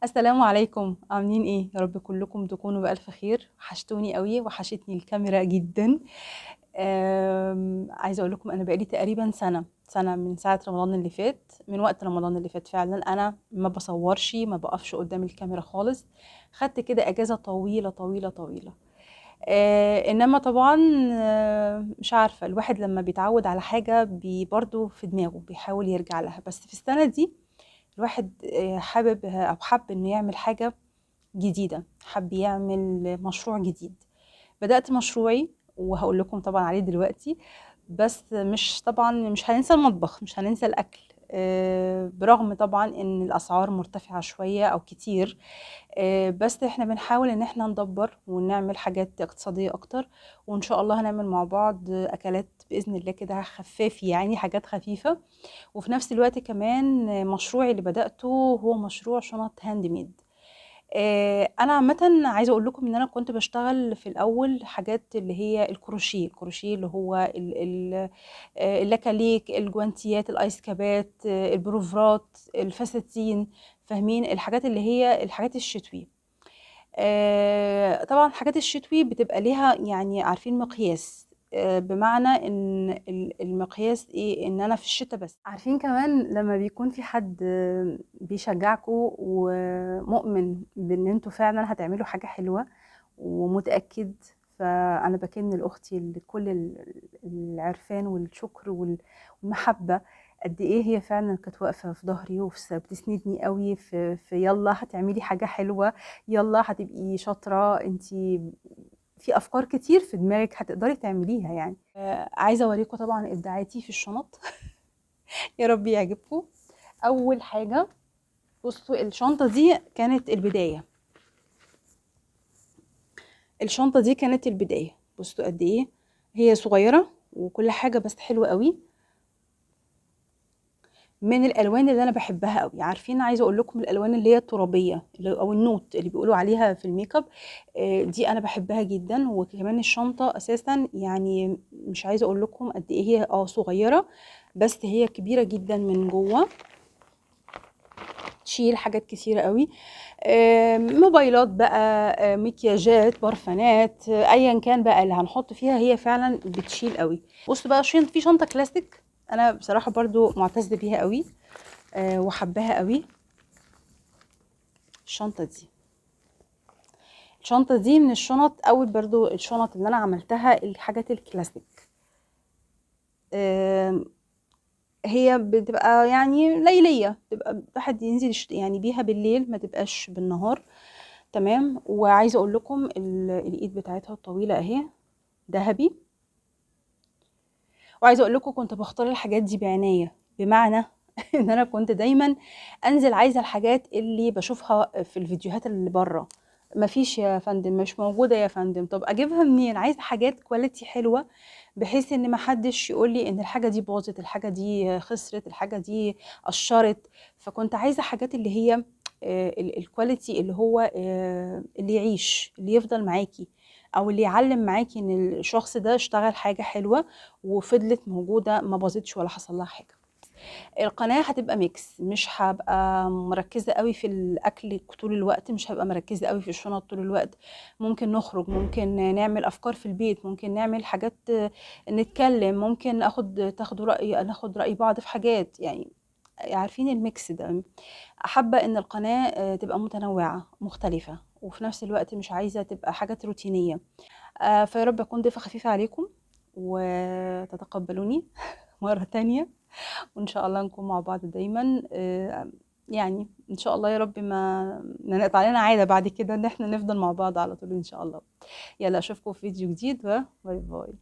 السلام عليكم، عاملين ايه؟ يا رب كلكم تكونوا بألف خير. وحشتوني قوي، وحشتني الكاميرا جدا. عايزه اقول لكم انا بقالي تقريبا سنه من ساعه رمضان اللي فات، من وقت رمضان اللي فات فعلا انا ما بصورش، ما بقفش قدام الكاميرا خالص. خدت كده اجازه طويله طويله طويله. انما طبعا مش عارفه، الواحد لما بيتعود على حاجه برضه في دماغه بيحاول يرجع لها. بس في السنه دي الواحد حابب او حب انه يعمل حاجه جديدة، حب يعمل مشروع جديد. بدأت مشروعي وهقول لكم طبعا عليه دلوقتي. بس مش طبعا مش هننسى المطبخ، مش هننسى الأكل. برغم طبعا ان الأسعار مرتفعة شوية أو كتير. بس احنا بنحاول ان احنا ندبر ونعمل حاجات اقتصادية أكتر. وإن شاء الله هنعمل مع بعض أكلات بإذن الله كده خفاف، يعني حاجات خفيفة. وفي نفس الوقت كمان مشروعي اللي بدأته هو مشروع شنط هاند ميد. انا عامه عايزه اقول لكم ان انا كنت بشتغل في الاول حاجات اللي هي الكروشيه اللي هو اللاكاليك، الجوانتيات، الايس كابات، البروفرات، الفساتين. فاهمين الحاجات اللي هي الحاجات الشتوي. طبعا الحاجات الشتوي بتبقى ليها يعني عارفين مقياس. بمعنى ان المقياس ايه، ان انا في الشتاء بس. عارفين كمان لما بيكون في حد بيشجعكوا ومؤمن بان انتوا فعلا هتعملوا حاجة حلوة ومتأكد. فانا بكن لاختي كل العرفان والشكر والمحبة. قد ايه هي فعلا كانت واقفة في ظهري بتسندني قوي في يلا هتعملي حاجة حلوة، يلا هتبقي شاطرة انتي، في افكار كتير في دماغك هتقدري تعمليها يعني. عايزه اوريكم طبعا ابداعاتي في الشنط. يا رب يعجبكم. اول حاجه، بصوا الشنطه دي كانت البدايه. الشنطه دي كانت البدايه. بصوا قد ايه هي صغيره وكل حاجه، بس حلوه قوي. من الالوان اللي انا بحبها قوي. عارفين، عايزه اقول لكم الالوان اللي هي الترابيه او النوت اللي بيقولوا عليها في الميك اب. دي انا بحبها جدا. وكمان الشنطه اساسا يعني مش عايزه اقول لكم قد ايه هي صغيره، بس هي كبيره جدا من جوه. تشيل حاجات كتيره قوي. موبايلات بقى، مكياجات، برفانات، ايا كان بقى اللي هنحط فيها، هي فعلا بتشيل قوي. بصوا بقى في شنطه كلاسيك، انا بصراحه برضو معتزه بيها قوي. وحباها قوي. الشنطة دي الشنطة دي من الشنط، أول برضو الشنط اللي أنا عملتها الحاجات الكلاسيك. آم، هي بتبقى يعني ليلية، بتبقى واحد ينزل يعني بيها بالليل، ما تبقاش بالنهار. تمام. وعايزة أقول لكم الإيد بتاعتها الطويلة أهي، ذهبي. وعايزة أقول لكم كنت بختار الحاجات دي بعناية. بمعنى ان انا كنت دايما انزل عايزه الحاجات اللي بشوفها في الفيديوهات اللي بره. مفيش يا فندم، مش موجوده يا فندم. طب اجيبها منين؟ عايزه حاجات كواليتي حلوه، بحيث ان محدش يقول لي ان الحاجه دي باظت، الحاجه دي خسرت، الحاجه دي قشرت. فكنت عايزه حاجات اللي هي الكواليتي اللي هو اللي يعيش، اللي يفضل معاكي، او اللي يعلم معاكي ان الشخص ده اشتغل حاجه حلوه وفضلت موجوده، ما باظتش ولا حصل لها حاجه. القناة هتبقى ميكس، مش هبقى مركزة قوي في الأكل طول الوقت، مش هبقى مركزة قوي في الشنط طول الوقت. ممكن نخرج، ممكن نعمل أفكار في البيت، ممكن نعمل حاجات، نتكلم، ممكن ناخد رأي بعض في حاجات يعني. عارفين الميكس ده. حابة إن القناة تبقى متنوعة مختلفة، وفي نفس الوقت مش عايزة تبقى حاجات روتينية. فيا رب أكون ضيفة خفيفة عليكم وتتقبلوني مرة تانية. وإن شاء الله نكون مع بعض دايما. يعني إن شاء الله يا رب ما نقطع علينا عادة بعد كده إن احنا نفضل مع بعض على طول إن شاء الله. يلا أشوفكم في فيديو جديد، وباي باي.